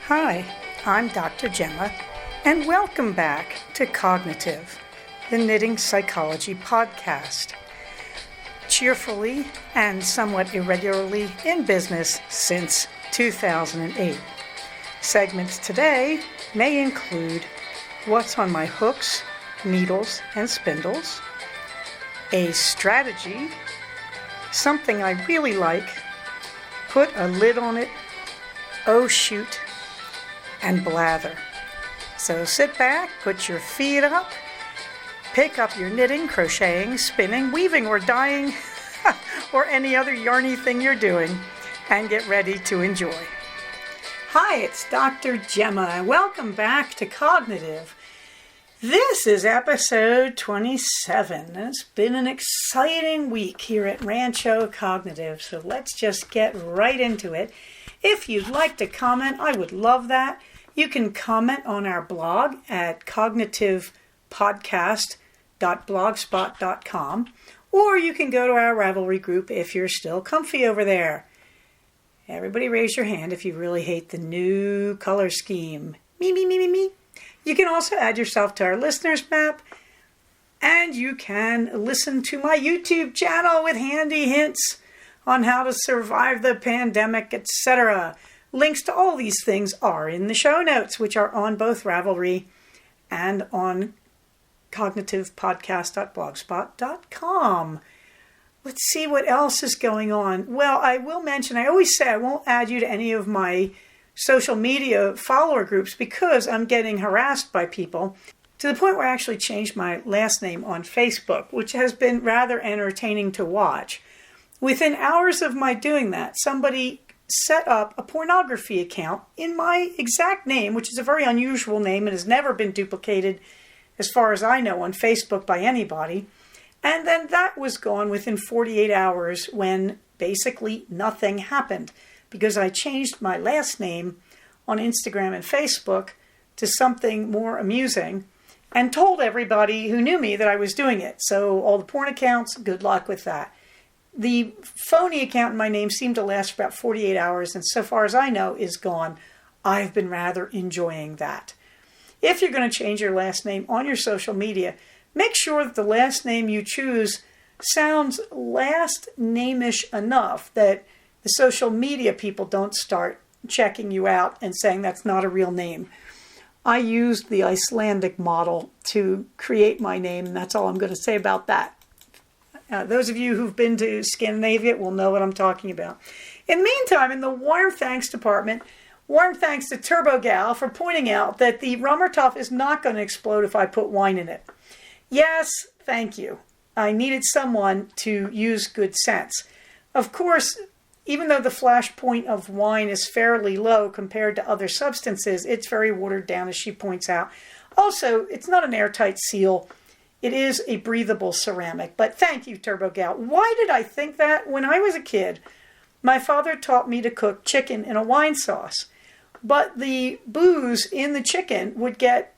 Hi, I'm Dr. Gemma, and welcome back to Cognitive, the Knitting Psychology podcast. Cheerfully and somewhat irregularly in business since 2008. Segments today may include what's on my hooks, needles, and spindles, a strategy, something I really like, put a lid on it, oh shoot, and blather. So sit back, put your feet up, pick up your knitting, crocheting, spinning, weaving, or dyeing, or any other yarny thing you're doing, and get ready to enjoy. Hi, it's Dr. Gemma. Welcome back to Cognitive. This is episode 27. It's been an exciting week here at Rancho Cognitive, so let's just get right into it. If you'd like to comment, I would love that. You can comment on our blog at cognitivepodcast.blogspot.com, or you can go to our Ravelry group if you're still comfy over there. Everybody raise your hand if you really hate the new color scheme. Me. You can also add yourself to our listeners map, and you can listen to my YouTube channel with handy hints on how to survive the pandemic, etc. Links to all these things are in the show notes, which are on both Ravelry and on cognitivepodcast.blogspot.com. Let's see what else is going on. Well, I will mention, I always say I won't add you to any of my social media follower groups because I'm getting harassed by people to the point where I actually changed my last name on Facebook, which has been rather entertaining to watch. Within hours of my doing that, somebody set up a pornography account in my exact name, which is a very unusual name and has never been duplicated, as far as I know, on Facebook by anybody. And then that was gone within 48 hours when basically nothing happened because I changed my last name on Instagram and Facebook to something more amusing and told everybody who knew me that I was doing it. So all the porn accounts, good luck with that. The phony account in my name seemed to last for about 48 hours, and so far as I know, is gone. I've been rather enjoying that. If you're going to change your last name on your social media, make sure that the last name you choose sounds last name-ish enough that the social media people don't start checking you out and saying that's not a real name. I used the Icelandic model to create my name, and that's all I'm going to say about that. Those of you who've been to Scandinavia will know what I'm talking about. In the meantime, in the warm thanks department, warm thanks to Turbo Gal for pointing out that the Rummertopf is not going to explode if I put wine in it. Yes, thank you. I needed someone to use good sense. Of course, even though the flash point of wine is fairly low compared to other substances, it's very watered down, as she points out. Also, it's not an airtight seal. It is a breathable ceramic, but thank you, Turbo Gal. Why did I think that? When I was a kid, my father taught me to cook chicken in a wine sauce, but the booze in the chicken would get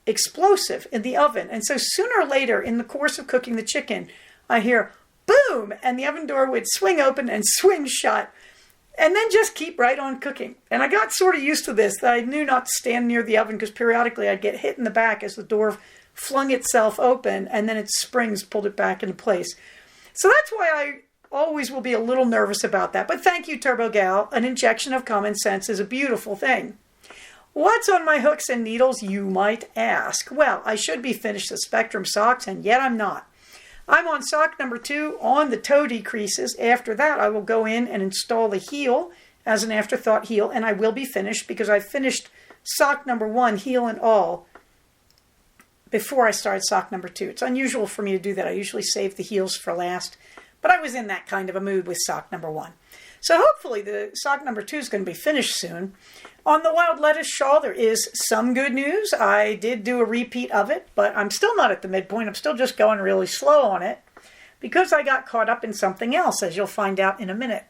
explosive in the oven. And so sooner or later in the course of cooking the chicken, I hear boom, and the oven door would swing open and swing shut, and then just keep right on cooking. And I got sort of used to this, that I knew not to stand near the oven because periodically I'd get hit in the back as the door flung itself open, and then its springs pulled it back into place. So that's why I always will be a little nervous about that. But thank you, Turbo Gal. An injection of common sense is a beautiful thing. What's on my hooks and needles, you might ask? Well, I should be finished the Spectrum socks, and yet I'm not. I'm on sock number 2 on the toe decreases. After that, I will go in and install the heel as an afterthought heel, and I will be finished because I finished sock number 1, heel and all, before I started sock number 2. It's unusual for me to do that. I usually save the heels for last, but I was in that kind of a mood with sock number 1. So hopefully the sock number 2 is going to be finished soon. On the wild lettuce shawl, there is some good news. I did do a repeat of it, but I'm still not at the midpoint. I'm still just going really slow on it because I got caught up in something else, as you'll find out in a minute.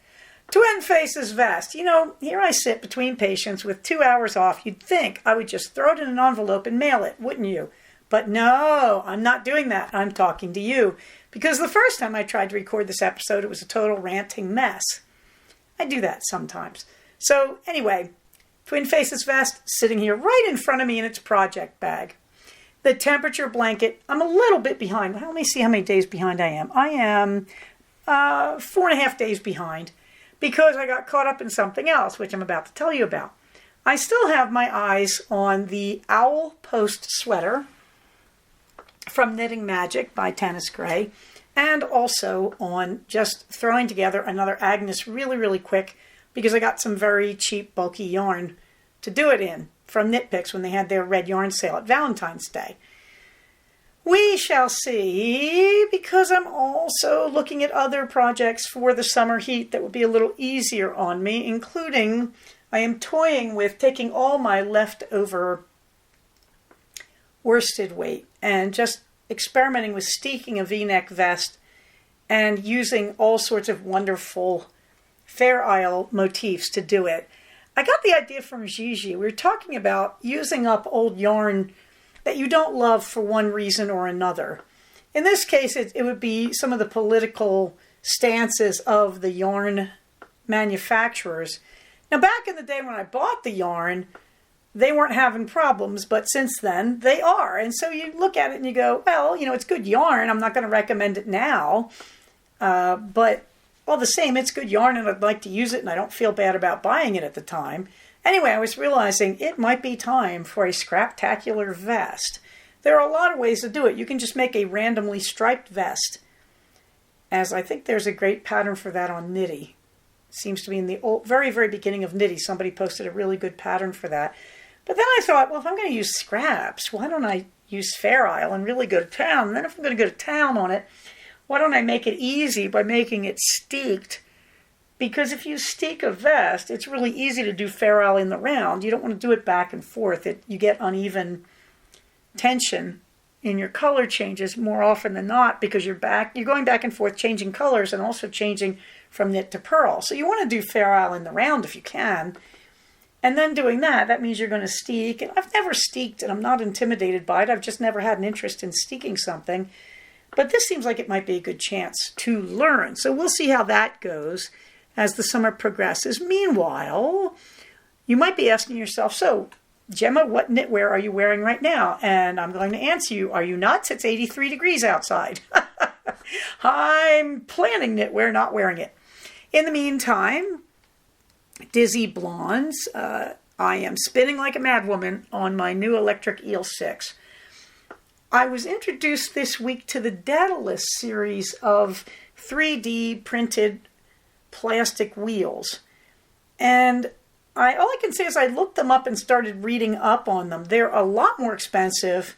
Twin Faces vest. You know, here I sit between patients with 2 hours off. You'd think I would just throw it in an envelope and mail it, wouldn't you? But no, I'm not doing that. I'm talking to you. Because the first time I tried to record this episode, it was a total ranting mess. I do that sometimes. So anyway, Twin Faces vest sitting here right in front of me in its project bag. The temperature blanket, I'm a little bit behind. Let me see how many days behind I am. I am 4.5 days behind because I got caught up in something else, which I'm about to tell you about. I still have my eyes on the Owl Post sweater from Knitting Magic by Tennis Gray, and also on just throwing together another Agnes really, really quick because I got some very cheap, bulky yarn to do it in from Knit Picks when they had their red yarn sale at Valentine's Day. We shall see, because I'm also looking at other projects for the summer heat that would be a little easier on me, including I am toying with taking all my leftover worsted weight and just experimenting with steeking a V-neck vest and using all sorts of wonderful Fair Isle motifs to do it. I got the idea from Gigi. We were talking about using up old yarn that you don't love for one reason or another. In this case, it would be some of the political stances of the yarn manufacturers. Now, back in the day when I bought the yarn, they weren't having problems, but since then, they are. And so you look at it and you go, well, you know, it's good yarn. I'm not going to recommend it now. But all the same, it's good yarn and I'd like to use it and I don't feel bad about buying it at the time. Anyway, I was realizing it might be time for a scraptacular vest. There are a lot of ways to do it. You can just make a randomly striped vest, as I think there's a great pattern for that on Knitty. Seems to be in the old, very, very beginning of Knitty. Somebody posted a really good pattern for that. But then I thought, well, if I'm going to use scraps, why don't I use Fair Isle and really go to town? And then if I'm going to go to town on it, why don't I make it easy by making it steeked? Because if you steek a vest, it's really easy to do Fair Isle in the round. You don't want to do it back and forth. You get uneven tension in your color changes more often than not because you're going back and forth changing colors and also changing from knit to purl. So you want to do Fair Isle in the round if you can. And then doing that means you're going to steek. And I've never steeked and I'm not intimidated by it. I've just never had an interest in steeking something. But this seems like it might be a good chance to learn. So we'll see how that goes as the summer progresses. Meanwhile, you might be asking yourself, so Gemma, what knitwear are you wearing right now? And I'm going to answer you, are you nuts? It's 83 degrees outside. I'm planning knitwear, not wearing it. In the meantime, Dizzy Blondes, I am spinning like a madwoman on my new electric Eel 6. I was introduced this week to the Daedalus series of 3D printed plastic wheels. And all I can say is I looked them up and started reading up on them. They're a lot more expensive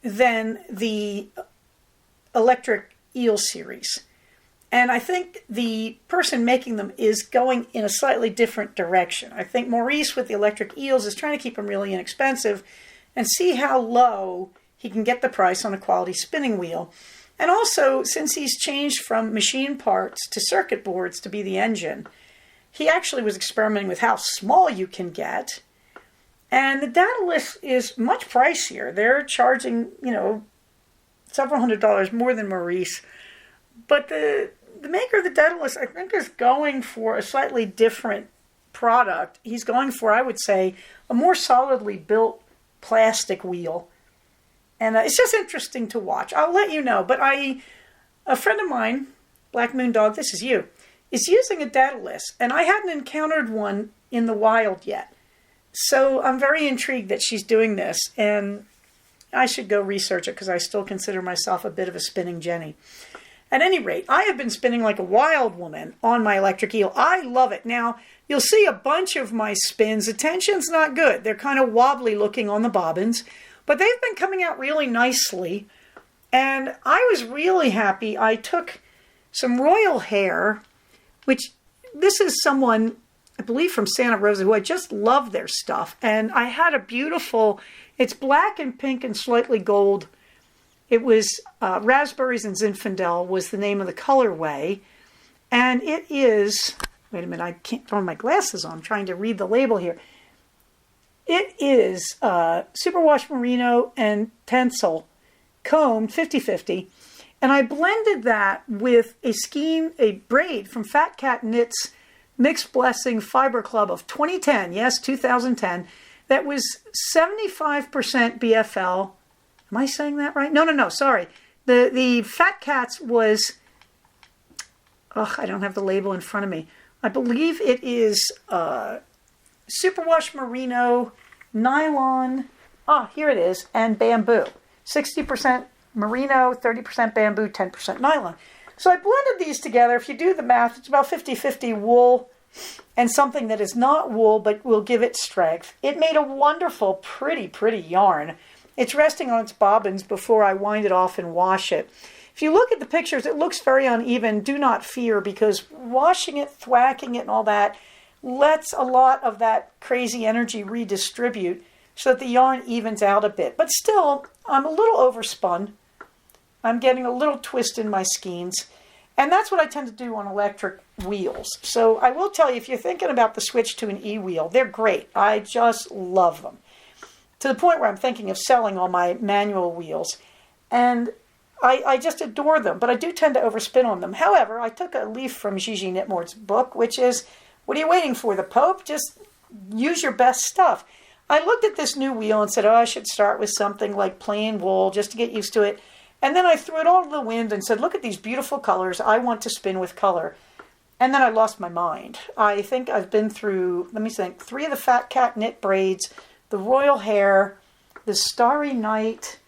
than the electric Eel series. And I think the person making them is going in a slightly different direction. I think Maurice with the electric eels is trying to keep them really inexpensive and see how low he can get the price on a quality spinning wheel. And also, since he's changed from machine parts to circuit boards to be the engine, he actually was experimenting with how small you can get. And the Daedalus is much pricier. They're charging, several $100s more than Maurice. But the maker of the Daedalus, I think, is going for a slightly different product. He's going for, I would say, a more solidly built plastic wheel. And it's just interesting to watch. I'll let you know. But a friend of mine, Black Moon Dog, this is you, is using a Daedalus. And I hadn't encountered one in the wild yet. So I'm very intrigued that she's doing this. And I should go research it because I still consider myself a bit of a spinning Jenny. At any rate, I have been spinning like a wild woman on my electric eel. I love it. Now, you'll see a bunch of my spins. The tension's not good. They're kind of wobbly looking on the bobbins. But they've been coming out really nicely. And I was really happy. I took some Royal Hair, which this is someone, I believe from Santa Rosa, who I just love their stuff. And I had a beautiful, it's black and pink and slightly gold. It was Raspberries and Zinfandel was the name of the colorway. And it is, wait a minute, I can't throw my glasses on. I'm trying to read the label here. It is superwash merino and tencel combed 50-50. And I blended that with a braid from Fat Cat Knits Mixed Blessing Fiber Club of 2010. Yes, 2010. That was 75% BFL. Am I saying that right? No, sorry. The Fat Cats was, I don't have the label in front of me. I believe it is superwash merino, nylon, here it is, and bamboo. 60% merino, 30% bamboo, 10% nylon. So I blended these together. If you do the math, it's about 50-50 wool and something that is not wool but will give it strength. It made a wonderful, pretty yarn. It's resting on its bobbins before I wind it off and wash it. If you look at the pictures, it looks very uneven. Do not fear, because washing it, thwacking it, and all that lets a lot of that crazy energy redistribute so that the yarn evens out a bit. But still, I'm a little overspun. I'm getting a little twist in my skeins. And that's what I tend to do on electric wheels. So I will tell you, if you're thinking about the switch to an e-wheel, they're great. I just love them. To the point where I'm thinking of selling all my manual wheels. And I just adore them, but I do tend to overspin on them. However, I took a leaf from Gigi Knitmore's book, which is, what are you waiting for, the Pope? Just use your best stuff. I looked at this new wheel and said, I should start with something like plain wool just to get used to it. And then I threw it all to the wind and said, look at these beautiful colors. I want to spin with color. And then I lost my mind. I think I've been through, 3 of the Fat Cat knit braids, the Royal Hair, the Starry Night,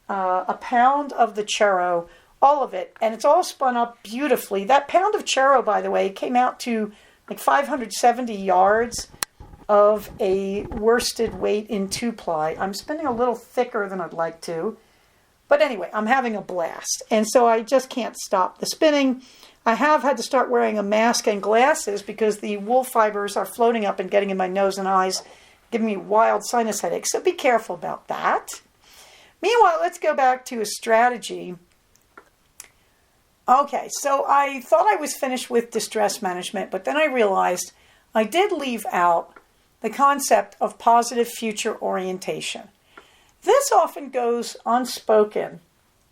a pound of the Churro, all of it. And it's all spun up beautifully. That pound of Churro, by the way, came out to like 570 yards of a worsted weight in 2-ply. I'm spinning a little thicker than I'd like to. But anyway, I'm having a blast. And so I just can't stop the spinning. I have had to start wearing a mask and glasses because the wool fibers are floating up and getting in my nose and eyes, giving me wild sinus headaches. So be careful about that. Meanwhile, let's go back to a strategy. Okay, so I thought I was finished with distress management, but then I realized I did leave out the concept of positive future orientation. This often goes unspoken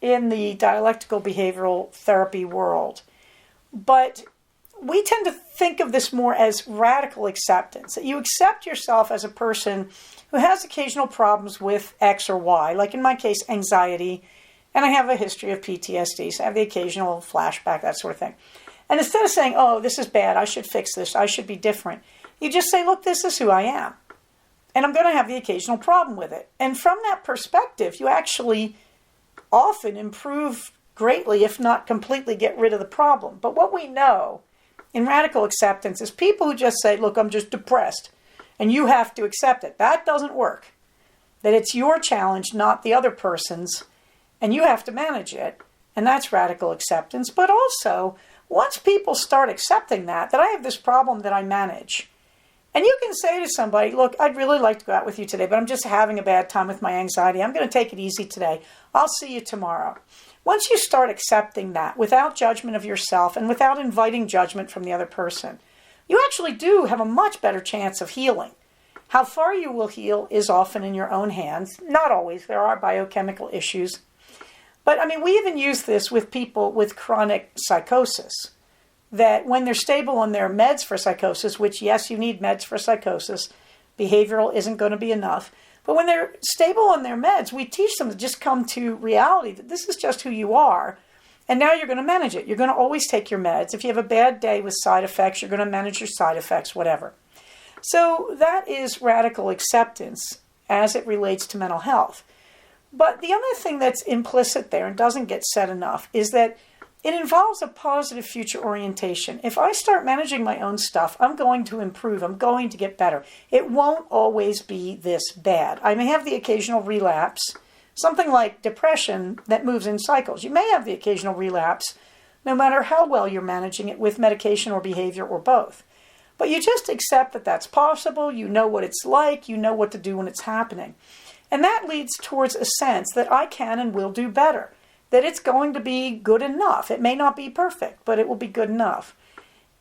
in the dialectical behavioral therapy world, but we tend to think of this more as radical acceptance, that you accept yourself as a person who has occasional problems with X or Y, like in my case, anxiety, and I have a history of PTSD, so I have the occasional flashback, that sort of thing. And instead of saying, oh, this is bad, I should fix this, I should be different, you just say, look, this is who I am. And I'm going to have the occasional problem with it. And from that perspective, you actually often improve greatly, if not completely get rid of the problem. But what we know in radical acceptance is people who just say, look, I'm just depressed, and you have to accept it. That doesn't work. That it's your challenge, not the other person's, and you have to manage it. And that's radical acceptance. But also, once people start accepting that I have this problem that I manage, and you can say to somebody, look, I'd really like to go out with you today, but I'm just having a bad time with my anxiety. I'm going to take it easy today. I'll see you tomorrow. Once you start accepting that without judgment of yourself and without inviting judgment from the other person, you actually do have a much better chance of healing. How far you will heal is often in your own hands. Not always. There are biochemical issues. But, we even use this with people with chronic psychosis. That when they're stable on their meds for psychosis, which, yes, you need meds for psychosis, behavioral isn't going to be enough. But when they're stable on their meds, we teach them to just come to reality that this is just who you are. And now you're going to manage it. You're going to always take your meds. If you have a bad day with side effects, you're going to manage your side effects, whatever. So that is radical acceptance as it relates to mental health. But the other thing that's implicit there and doesn't get said enough is that it involves a positive future orientation. If I start managing my own stuff, I'm going to improve. I'm going to get better. It won't always be this bad. I may have the occasional relapse, something like depression that moves in cycles. You may have the occasional relapse, no matter how well you're managing it with medication or behavior or both. But you just accept that that's possible. You know what it's like. You know what to do when it's happening. And that leads towards a sense that I can and will do better. That it's going to be good enough. It may not be perfect, but it will be good enough.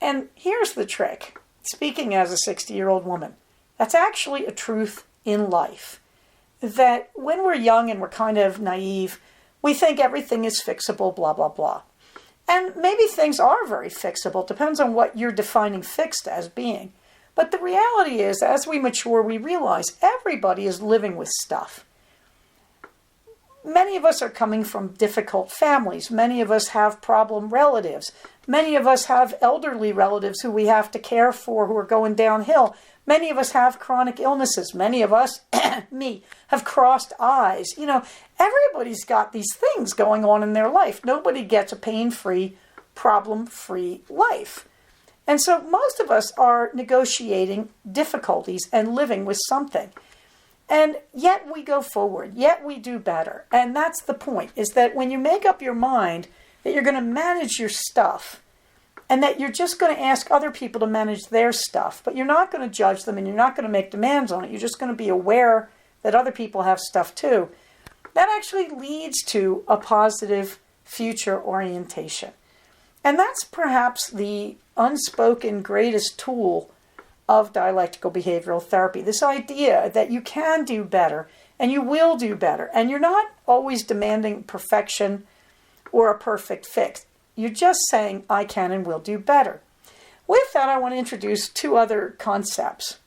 And here's the trick. Speaking as a 60-year-old woman, that's actually a truth in life. That when we're young and we're kind of naive, we think everything is fixable, blah, blah, blah. And maybe things are very fixable. Depends on what you're defining fixed as being. But the reality is, as we mature, we realize everybody is living with stuff. Many of us are coming from difficult families. Many of us have problem relatives. Many of us have elderly relatives who we have to care for who are going downhill. Many of us have chronic illnesses. Many of us, me, have crossed eyes. Everybody's got these things going on in their life. Nobody gets a pain-free, problem-free life. And so most of us are negotiating difficulties and living with something. And yet we go forward, yet we do better. And that's the point, is that when you make up your mind that you're going to manage your stuff and that you're just going to ask other people to manage their stuff, but you're not going to judge them and you're not going to make demands on it, you're just going to be aware that other people have stuff too, that actually leads to a positive future orientation. And that's perhaps the unspoken greatest tool of dialectical behavioral therapy. This idea that you can do better and you will do better. And you're not always demanding perfection or a perfect fix. You're just saying, I can and will do better. With that, I want to introduce two other concepts.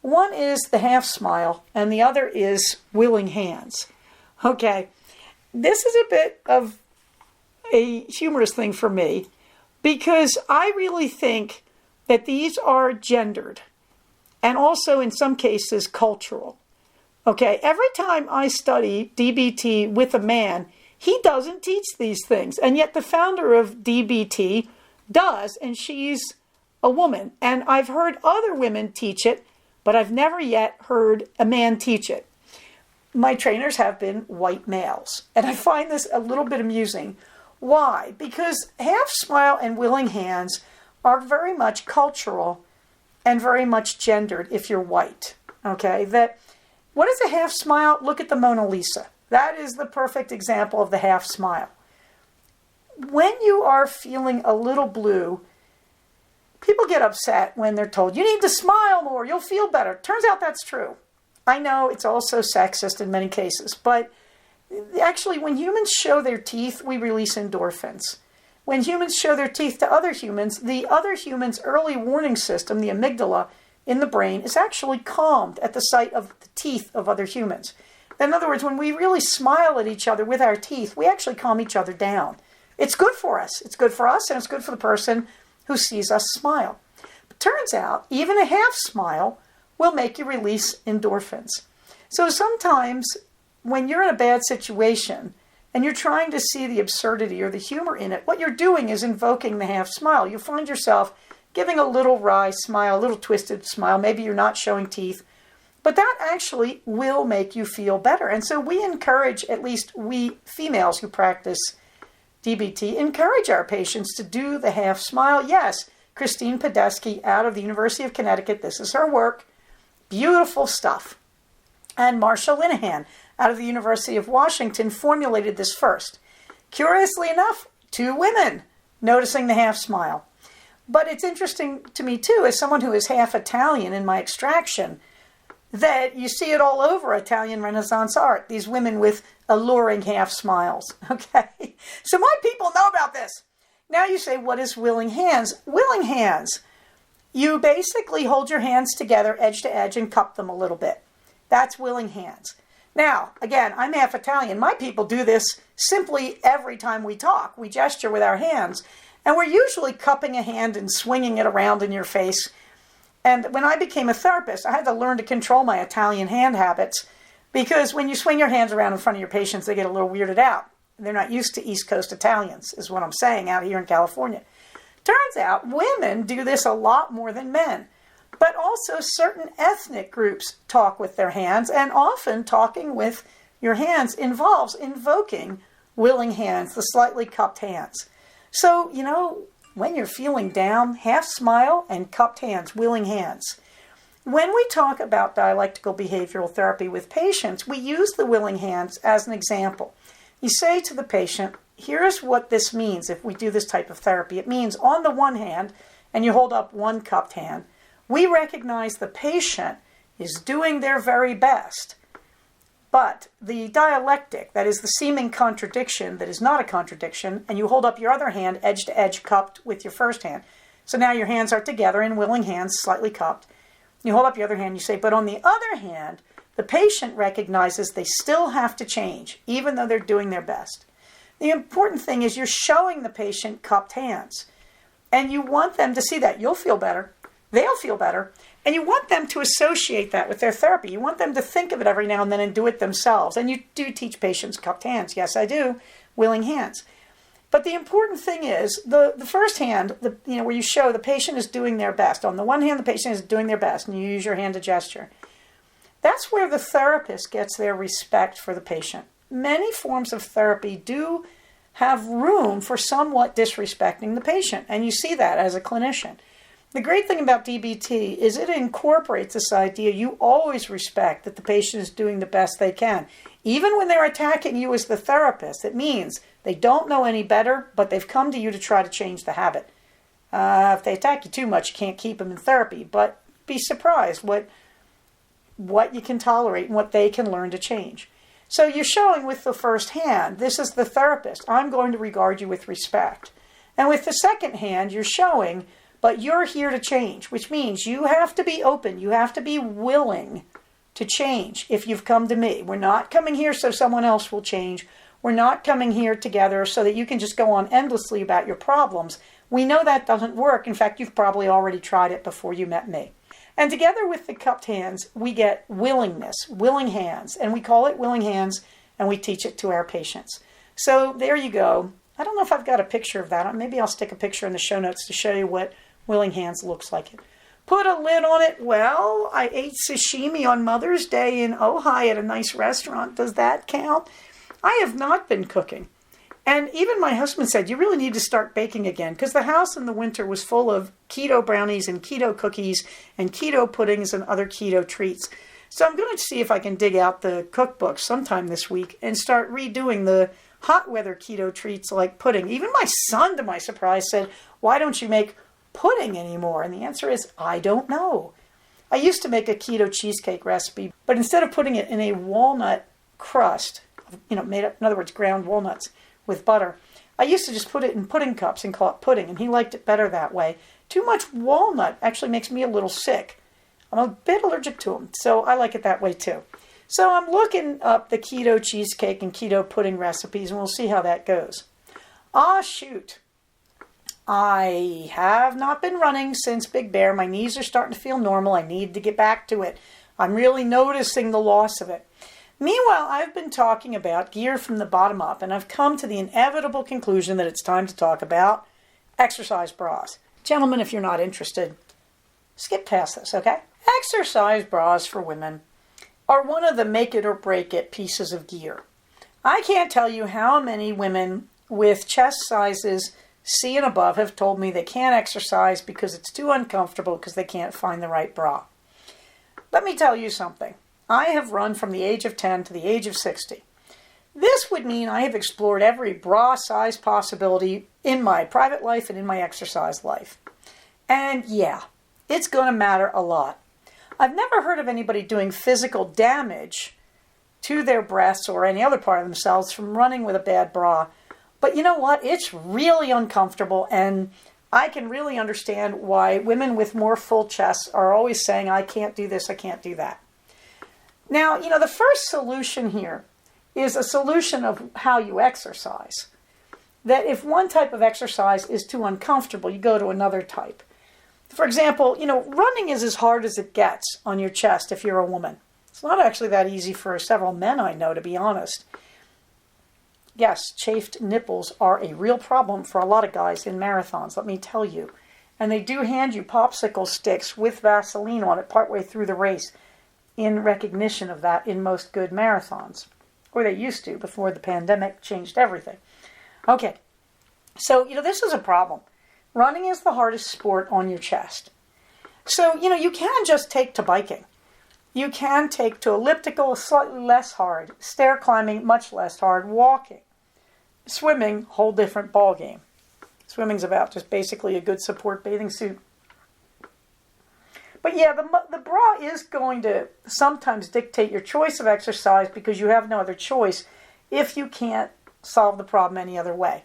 One is the half smile and the other is willing hands. Okay, this is a bit of a humorous thing for me because I really think that these are gendered and also in some cases cultural. Okay, every time I study DBT with a man, he doesn't teach these things. And yet the founder of DBT does, and she's a woman. And I've heard other women teach it, but I've never yet heard a man teach it. My trainers have been white males. And I find this a little bit amusing. Why? Because half smile and willing hands are very much cultural and very much gendered if you're white. Okay, what is a half smile? Look at the Mona Lisa. That is the perfect example of the half smile. When you are feeling a little blue, people get upset when they're told, you need to smile more, you'll feel better. Turns out that's true. I know it's also sexist in many cases, but actually when humans show their teeth, we release endorphins. When humans show their teeth to other humans, the other human's early warning system, the amygdala in the brain, is actually calmed at the sight of the teeth of other humans. In other words, when we really smile at each other with our teeth, we actually calm each other down. It's good for us. It's good for us, and it's good for the person who sees us smile. But turns out, even a half smile will make you release endorphins. So sometimes when you're in a bad situation, and you're trying to see the absurdity or the humor in it, what you're doing is invoking the half smile. You find yourself giving a little wry smile, a little twisted smile. Maybe you're not showing teeth, but that actually will make you feel better. And so we encourage, at least we females who practice DBT, encourage our patients to do the half smile. Yes, Christine Podesky out of the University of Connecticut, this is her work. Beautiful stuff. And Marsha Linehan out of the University of Washington formulated this first. Curiously enough, two women noticing the half smile. But it's interesting to me too, as someone who is half Italian in my extraction, that you see it all over Italian Renaissance art, these women with alluring half smiles. Okay, so my people know about this. Now you say, what is willing hands? Willing hands, you basically hold your hands together edge to edge and cup them a little bit. That's willing hands. Now, again, I'm half Italian. My people do this simply every time we talk. We gesture with our hands, and we're usually cupping a hand and swinging it around in your face. And when I became a therapist, I had to learn to control my Italian hand habits because when you swing your hands around in front of your patients, they get a little weirded out. They're not used to East Coast Italians, is what I'm saying, out here in California. Turns out women do this a lot more than men. But also certain ethnic groups talk with their hands, and often talking with your hands involves invoking willing hands, the slightly cupped hands. So, when you're feeling down, half smile and cupped hands, willing hands. When we talk about dialectical behavioral therapy with patients, we use the willing hands as an example. You say to the patient, here's what this means if we do this type of therapy. It means on the one hand, and you hold up one cupped hand, we recognize the patient is doing their very best, But the dialectic, that is the seeming contradiction that is not a contradiction, and you hold up your other hand edge to edge cupped with your first hand. So now your hands are together in willing hands, slightly cupped. You hold up your other hand, you say, but on the other hand, the patient recognizes they still have to change, even though they're doing their best. The important thing is you're showing the patient cupped hands. And you want them to see that. You'll feel better. They'll feel better. And you want them to associate that with their therapy. You want them to think of it every now and then and do it themselves. And you do teach patients cupped hands. Yes, I do. Willing hands. But the important thing is the first hand, where you show the patient is doing their best. On the one hand, the patient is doing their best, and you use your hand to gesture. That's where the therapist gets their respect for the patient. Many forms of therapy do have room for somewhat disrespecting the patient, and you see that as a clinician. The great thing about DBT is it incorporates this idea you always respect that the patient is doing the best they can. Even when they're attacking you as the therapist, it means they don't know any better, but they've come to you to try to change the habit. If they attack you too much, you can't keep them in therapy, but be surprised what you can tolerate and what they can learn to change. So you're showing with the first hand, this is the therapist. I'm going to regard you with respect. And with the second hand, you're showing, but you're here to change, which means you have to be open. You have to be willing to change if you've come to me. We're not coming here so someone else will change. We're not coming here together so that you can just go on endlessly about your problems. We know that doesn't work. In fact, you've probably already tried it before you met me. And together with the cupped hands, we get willingness, willing hands. And we call it willing hands, and we teach it to our patients. So there you go. I don't know if I've got a picture of that. Maybe I'll stick a picture in the show notes to show you what willing hands looks like. Put a lid on it. Well, I ate sashimi on Mother's Day in Ojai at a nice restaurant. Does that count? I have not been cooking. And even my husband said, you really need to start baking again, because the house in the winter was full of keto brownies and keto cookies and keto puddings and other keto treats. So I'm going to see if I can dig out the cookbook sometime this week and start redoing the hot weather keto treats like pudding. Even my son, to my surprise, said, why don't you make pudding anymore? And the answer is, I don't know. I used to make a keto cheesecake recipe, but instead of putting it in a walnut crust, made up, in other words, ground walnuts with butter, I used to just put it in pudding cups and call it pudding, and he liked it better that way. Too much walnut actually makes me a little sick. I'm a bit allergic to them, so I like it that way too. So I'm looking up the keto cheesecake and keto pudding recipes, and we'll see how that goes. Shoot. I have not been running since Big Bear. My knees are starting to feel normal. I need to get back to it. I'm really noticing the loss of it. Meanwhile, I've been talking about gear from the bottom up, and I've come to the inevitable conclusion that it's time to talk about exercise bras. Gentlemen, if you're not interested, skip past this, okay? Exercise bras for women are one of the make it or break it pieces of gear. I can't tell you how many women with chest sizes C and above have told me they can't exercise because it's too uncomfortable because they can't find the right bra. Let me tell you something. I have run from the age of 10 to the age of 60. This would mean I have explored every bra size possibility in my private life and in my exercise life. And yeah, it's going to matter a lot. I've never heard of anybody doing physical damage to their breasts or any other part of themselves from running with a bad bra. But you know what? It's really uncomfortable, and I can really understand why women with more full chests are always saying, I can't do this, I can't do that. Now, the first solution here is a solution of how you exercise. That if one type of exercise is too uncomfortable, you go to another type. For example, running is as hard as it gets on your chest if you're a woman. It's not actually that easy for several men I know, to be honest. Yes, chafed nipples are a real problem for a lot of guys in marathons, let me tell you. And they do hand you popsicle sticks with Vaseline on it partway through the race in recognition of that in most good marathons. Or they used to before the pandemic changed everything. Okay, so, this is a problem. Running is the hardest sport on your chest. So, you can just take to biking. You can take to elliptical, slightly less hard. Stair climbing, much less hard. Walking. Swimming, whole different ball game. Swimming's about just basically a good support bathing suit. But yeah, the bra is going to sometimes dictate your choice of exercise because you have no other choice if you can't solve the problem any other way.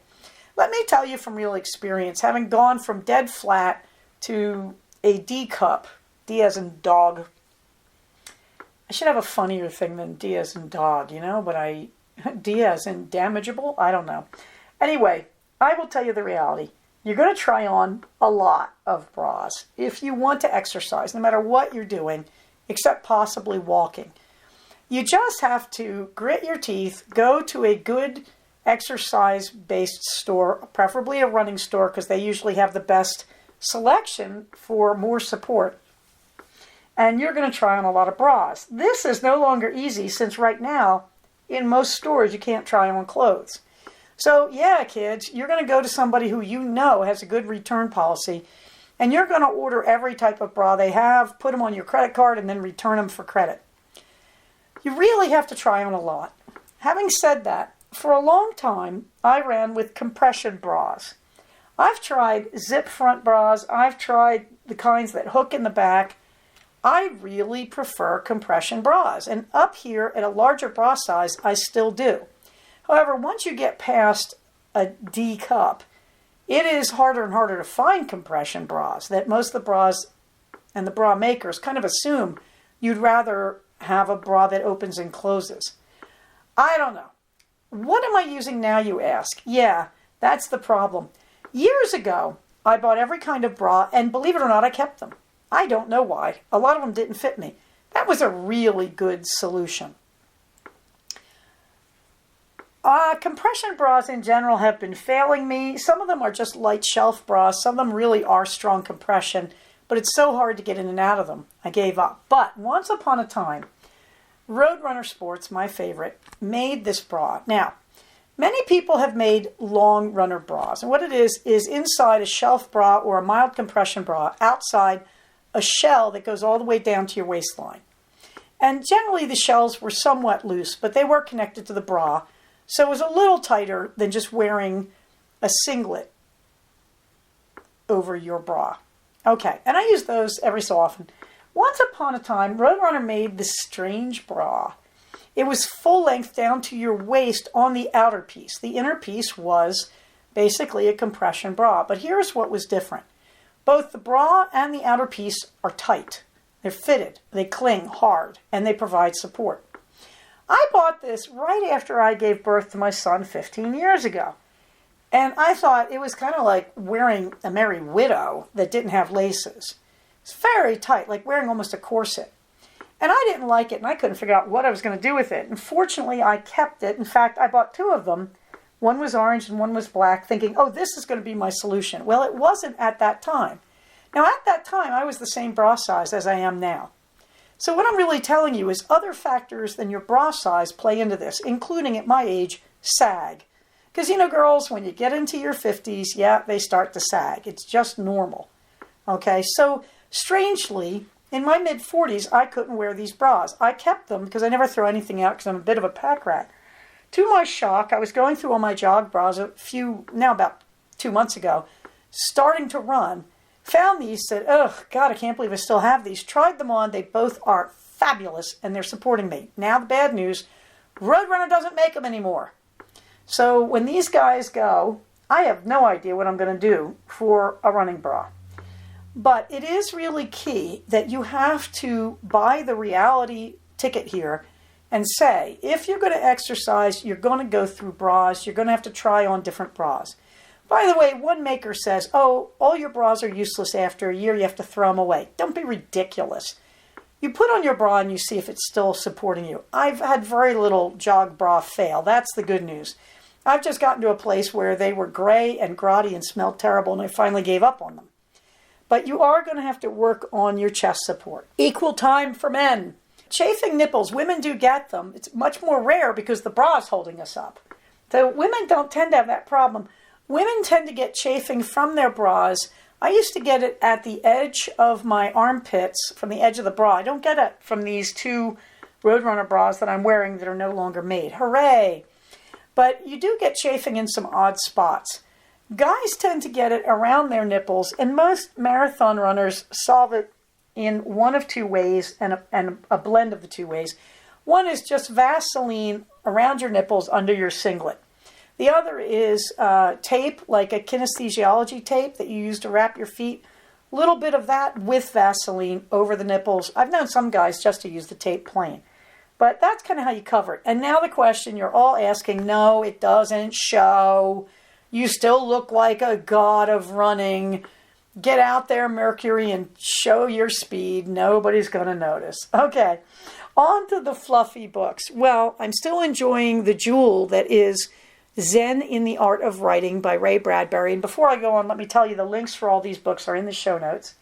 Let me tell you from real experience, having gone from dead flat to a D cup, D as in dog. I should have a funnier thing than D as in dog, but D as in damageable? I don't know. Anyway, I will tell you the reality. You're going to try on a lot of bras if you want to exercise, no matter what you're doing, except possibly walking. You just have to grit your teeth, go to a good exercise-based store, preferably a running store, because they usually have the best selection for more support. And you're going to try on a lot of bras. This is no longer easy since right now, in most stores, you can't try on clothes. So yeah, kids, you're going to go to somebody who you know has a good return policy, and you're going to order every type of bra they have, put them on your credit card, and then return them for credit. You really have to try on a lot. Having said that, for a long time, I ran with compression bras. I've tried zip front bras. I've tried the kinds that hook in the back. I really prefer compression bras. And up here at a larger bra size, I still do. However, once you get past a D cup, it is harder and harder to find compression bras. That most of the bras and the bra makers kind of assume you'd rather have a bra that opens and closes. I don't know. What am I using now, you ask? Yeah, that's the problem. Years ago, I bought every kind of bra, and believe it or not, I kept them. I don't know why. A lot of them didn't fit me. That was a really good solution. Compression bras in general have been failing me. Some of them are just light shelf bras. Some of them really are strong compression, but it's so hard to get in and out of them. I gave up. But once upon a time, Roadrunner Sports, my favorite, made this bra. Now, many people have made long runner bras. And what it is inside a shelf bra or a mild compression bra, outside a shell that goes all the way down to your waistline. And generally the shells were somewhat loose, but they were connected to the bra. So it was a little tighter than just wearing a singlet over your bra. Okay, and I use those every so often. Once upon a time, Roadrunner made this strange bra. It was full length down to your waist on the outer piece. The inner piece was basically a compression bra. But here's what was different. Both the bra and the outer piece are tight. They're fitted, they cling hard, and they provide support. I bought this right after I gave birth to my son 15 years ago. And I thought it was kind of like wearing a Merry Widow that didn't have laces. It's very tight, like wearing almost a corset. And I didn't like it, and I couldn't figure out what I was going to do with it. And fortunately, I kept it. In fact, I bought two of them. One was orange and one was black, thinking, oh, this is going to be my solution. Well, it wasn't at that time. Now, at that time, I was the same bra size as I am now. So what I'm really telling you is other factors than your bra size play into this, including, at my age, sag. Because, girls, when you get into your 50s, yeah, they start to sag. It's just normal. Okay, so strangely, in my mid-40s, I couldn't wear these bras. I kept them because I never throw anything out because I'm a bit of a pack rat. To my shock, I was going through all my jog bras about 2 months ago, starting to run, found these, said, oh, God, I can't believe I still have these. Tried them on. They both are fabulous, and they're supporting me. Now the bad news, Roadrunner doesn't make them anymore. So when these guys go, I have no idea what I'm going to do for a running bra. But it is really key that you have to buy the reality ticket here and say, if you're going to exercise, you're going to go through bras, you're going to have to try on different bras. By the way, one maker says, oh, all your bras are useless after a year, you have to throw them away. Don't be ridiculous. You put on your bra and you see if it's still supporting you. I've had very little jog bra fail. That's the good news. I've just gotten to a place where they were gray and grotty and smelled terrible, and I finally gave up on them. But you are going to have to work on your chest support. Equal time for men. Chafing nipples, women do get them. It's much more rare because the bra is holding us up. So women don't tend to have that problem. Women tend to get chafing from their bras. I used to get it at the edge of my armpits, from the edge of the bra. I don't get it from these two Roadrunner bras that I'm wearing that are no longer made. Hooray! But you do get chafing in some odd spots. Guys tend to get it around their nipples, and most marathon runners solve it in one of two ways and a blend of the two ways. One is just Vaseline around your nipples under your singlet. The other is tape, like a kinesthesiology tape that you use to wrap your feet. A little bit of that with Vaseline over the nipples. I've known some guys just to use the tape plain. But that's kind of how you cover it. And now the question you're all asking, no, it doesn't show. You still look like a god of running. Get out there, Mercury, and show your speed. Nobody's going to notice. Okay, on to the fluffy books. Well, I'm still enjoying the jewel that is Zen in the Art of Writing by Ray Bradbury. And before I go on, let me tell you the links for all these books are in the show notes.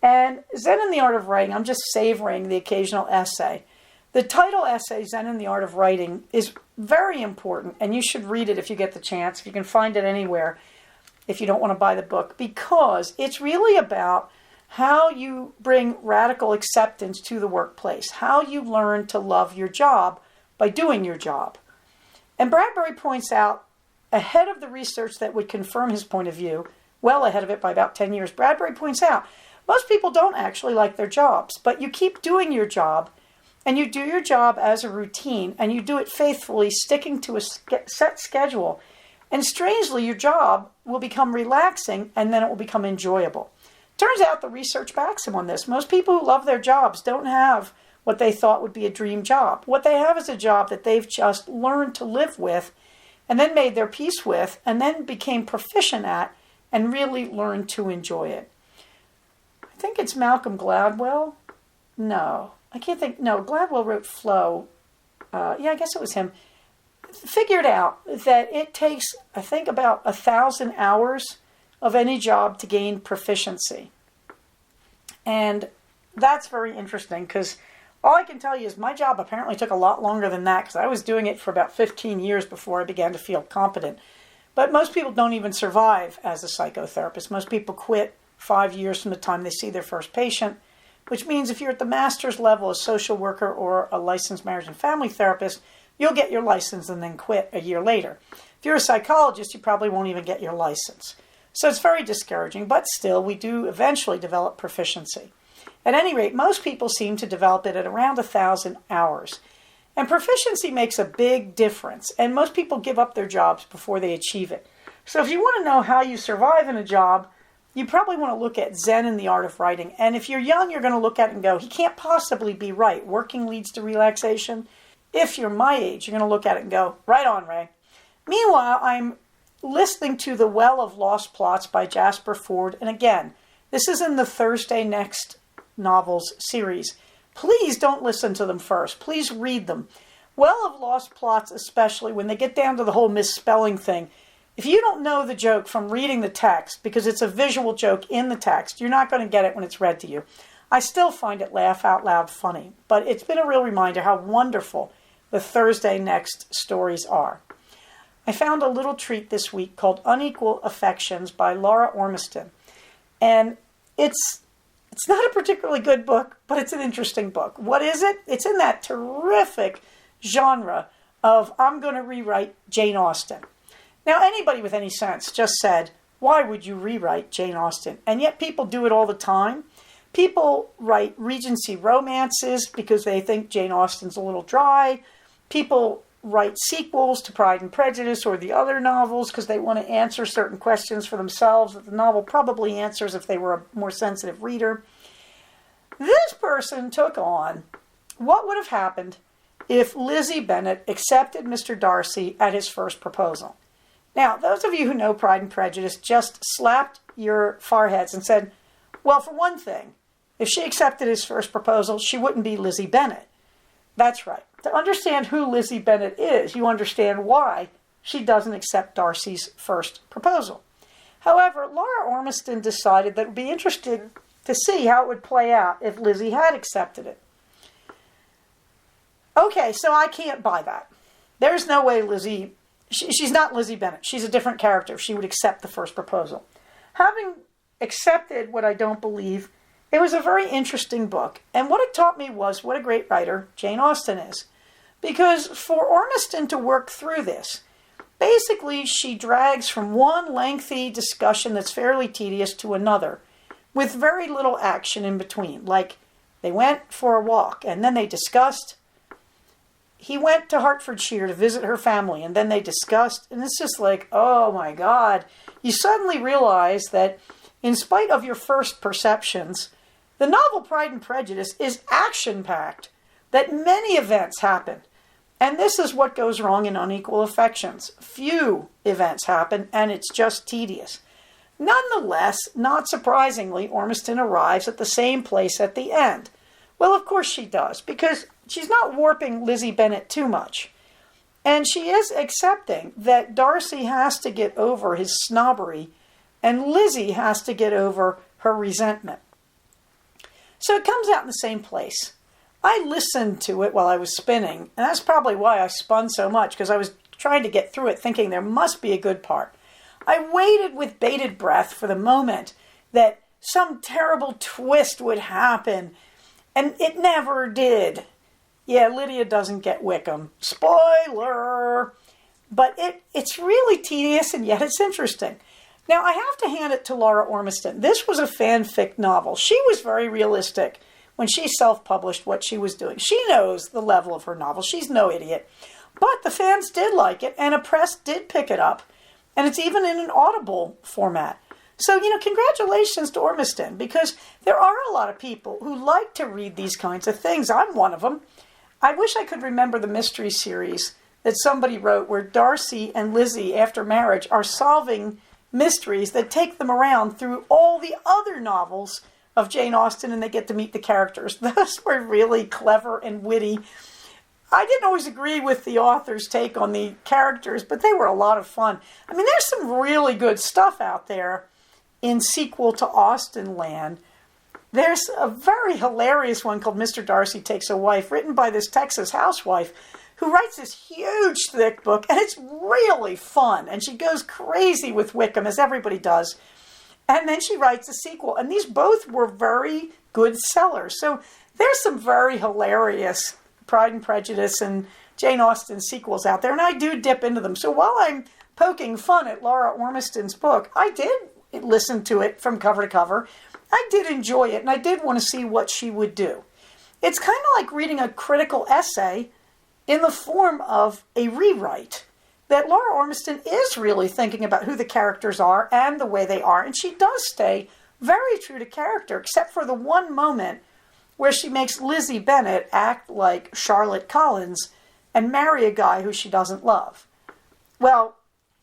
And Zen in the Art of Writing, I'm just savoring the occasional essay. The title essay, Zen in the Art of Writing, is very important, and you should read it if you get the chance, if you can find it anywhere, if you don't want to buy the book, because it's really about how you bring radical acceptance to the workplace, how you learn to love your job by doing your job. And Bradbury points out, ahead of the research that would confirm his point of view, well ahead of it by about 10 years, Bradbury points out, most people don't actually like their jobs, but you keep doing your job, and you do your job as a routine, and you do it faithfully, sticking to a set schedule. And strangely, your job will become relaxing, and then it will become enjoyable. Turns out the research backs him on this. Most people who love their jobs don't have what they thought would be a dream job. What they have is a job that they've just learned to live with, and then made their peace with, and then became proficient at, and really learned to enjoy it. I think it's Malcolm Gladwell. No, I can't think. No, Gladwell wrote Flow. I guess it was him. Figured out that it takes, I think, about 1,000 hours of any job to gain proficiency. And that's very interesting, because all I can tell you is my job apparently took a lot longer than that, because I was doing it for about 15 years before I began to feel competent. But most people don't even survive as a psychotherapist. Most people quit 5 years from the time they see their first patient, which means if you're at the master's level as social worker or a licensed marriage and family therapist, you'll get your license and then quit a year later. If you're a psychologist, you probably won't even get your license. So it's very discouraging, but still, we do eventually develop proficiency. At any rate, most people seem to develop it at around 1,000 hours. And proficiency makes a big difference, and most people give up their jobs before they achieve it. So if you want to know how you survive in a job, you probably want to look at Zen in the Art of Writing. And if you're young, you're going to look at it and go, he can't possibly be right. Working leads to relaxation. If you're my age, you're going to look at it and go, right on, Ray. Meanwhile, I'm listening to The Well of Lost Plots by Jasper Fforde. And again, this is in the Thursday Next novels series. Please don't listen to them first. Please read them. Well of Lost Plots, especially when they get down to the whole misspelling thing. If you don't know the joke from reading the text, because it's a visual joke in the text, you're not going to get it when it's read to you. I still find it laugh out loud funny, but it's been a real reminder how wonderful the Thursday Next stories are. I found a little treat this week called Unequal Affections by Laura Ormiston. And it's not a particularly good book, but it's an interesting book. What is it? It's in that terrific genre of I'm going to rewrite Jane Austen. Now, anybody with any sense just said, why would you rewrite Jane Austen? And yet people do it all the time. People write Regency romances because they think Jane Austen's a little dry. People write sequels to Pride and Prejudice or the other novels because they want to answer certain questions for themselves that the novel probably answers if they were a more sensitive reader. This person took on what would have happened if Lizzie Bennet accepted Mr. Darcy at his first proposal. Now, those of you who know Pride and Prejudice just slapped your foreheads and said, well, for one thing, if she accepted his first proposal, she wouldn't be Lizzie Bennet. That's right. To understand who Lizzie Bennet is, you understand why she doesn't accept Darcy's first proposal. However, Laura Ormiston decided that it would be interesting to see how it would play out if Lizzie had accepted it. Okay, so I can't buy that. There's no way Lizzie... She's not Lizzie Bennet. She's a different character. She would accept the first proposal. Having accepted what I don't believe, it was a very interesting book. And what it taught me was what a great writer Jane Austen is. Because for Ormiston to work through this, basically she drags from one lengthy discussion that's fairly tedious to another. with very little action in between. Like, they went for a walk, and then they discussed. He went to Hertfordshire to visit her family, and then they discussed, and it's just like, oh my God. You suddenly realize that in spite of your first perceptions, the novel Pride and Prejudice is action-packed, that many events happen. And this is what goes wrong in Unequal Affections. Few events happen, and it's just tedious. Nonetheless, not surprisingly, Ormiston arrives at the same place at the end. Well, of course she does, because she's not warping Lizzie Bennet too much. And she is accepting that Darcy has to get over his snobbery, and Lizzie has to get over her resentment. So it comes out in the same place. I listened to it while I was spinning, and that's probably why I spun so much, because I was trying to get through it thinking there must be a good part. I waited with bated breath for the moment that some terrible twist would happen, and it never did. Yeah, Lydia doesn't get Wickham. Spoiler! But it's really tedious, and yet it's interesting. Now, I have to hand it to Laura Ormiston. This was a fanfic novel. She was very realistic when she self-published what she was doing. She knows the level of her novel. She's no idiot. But the fans did like it, and a press did pick it up, and it's even in an Audible format. So, congratulations to Ormiston, because there are a lot of people who like to read these kinds of things. I'm one of them. I wish I could remember the mystery series that somebody wrote where Darcy and Lizzie, after marriage, are solving mysteries that take them around through all the other novels of Jane Austen, and they get to meet the characters. Those were really clever and witty. I didn't always agree with the author's take on the characters, but they were a lot of fun. I mean, there's some really good stuff out there in sequel to Austen land. There's a very hilarious one called Mr. Darcy Takes a Wife, written by this Texas housewife who writes this huge, thick book, and it's really fun. And she goes crazy with Wickham, as everybody does. And then she writes a sequel, and these both were very good sellers. So there's some very hilarious Pride and Prejudice and Jane Austen sequels out there, and I do dip into them. So while I'm poking fun at Laura Ormiston's book, I did listen to it from cover to cover. I did enjoy it, and I did want to see what she would do. It's kind of like reading a critical essay in the form of a rewrite, that Laura Ormiston is really thinking about who the characters are and the way they are, and she does stay very true to character, except for the one moment where she makes Lizzie Bennet act like Charlotte Collins and marry a guy who she doesn't love. Well,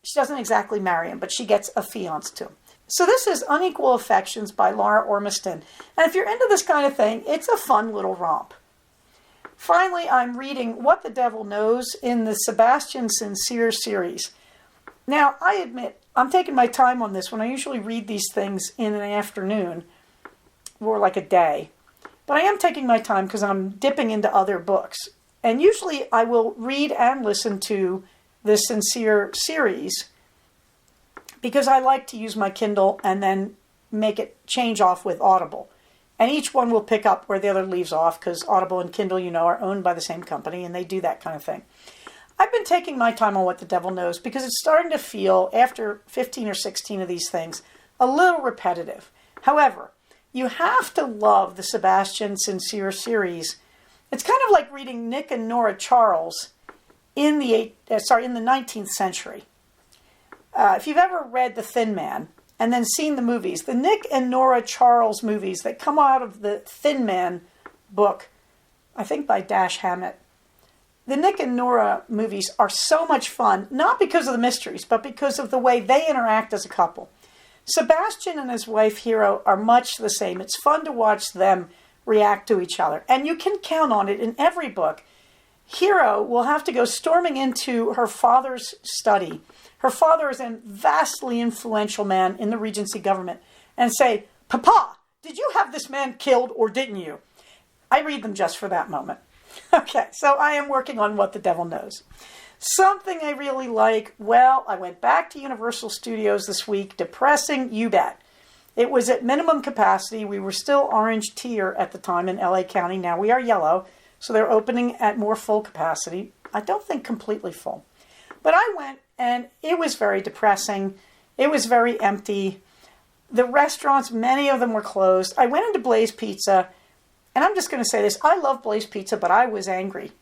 she doesn't exactly marry him, but she gets a fiancé to him. So this is Unequal Affections by Laura Ormiston. And if you're into this kind of thing, it's a fun little romp. Finally, I'm reading What the Devil Knows in the Sebastian Sincere series. Now, I admit, I'm taking my time on this one. I usually read these things in an afternoon or like a day. But I am taking my time because I'm dipping into other books. And usually I will read and listen to the Sincere series because I like to use my Kindle and then make it change off with Audible. And each one will pick up where the other leaves off because Audible and Kindle, are owned by the same company and they do that kind of thing. I've been taking my time on What the Devil Knows because it's starting to feel, after 15 or 16 of these things, a little repetitive. However, you have to love the Sebastian Sincere series. It's kind of like reading Nick and Nora Charles in the 19th century. If you've ever read The Thin Man and then seen the movies, the Nick and Nora Charles movies that come out of the Thin Man book, I think by Dash Hammett, the Nick and Nora movies are so much fun, not because of the mysteries, but because of the way they interact as a couple. Sebastian and his wife, Hero, are much the same. It's fun to watch them react to each other. And you can count on it in every book. Hero will have to go storming into her father's study. Her father is a vastly influential man in the Regency government. And say, "Papa, did you have this man killed or didn't you?" I read them just for that moment. Okay, so I am working on What the Devil Knows. Something I really like, well, I went back to Universal Studios this week. Depressing, you bet. It was at minimum capacity. We were still orange tier at the time in LA County. Now we are yellow, so they're opening at more full capacity. I don't think completely full. But I went, and it was very depressing. It was very empty. The restaurants, many of them were closed. I went into Blaze Pizza, and I'm just going to say this. I love Blaze Pizza, but I was angry.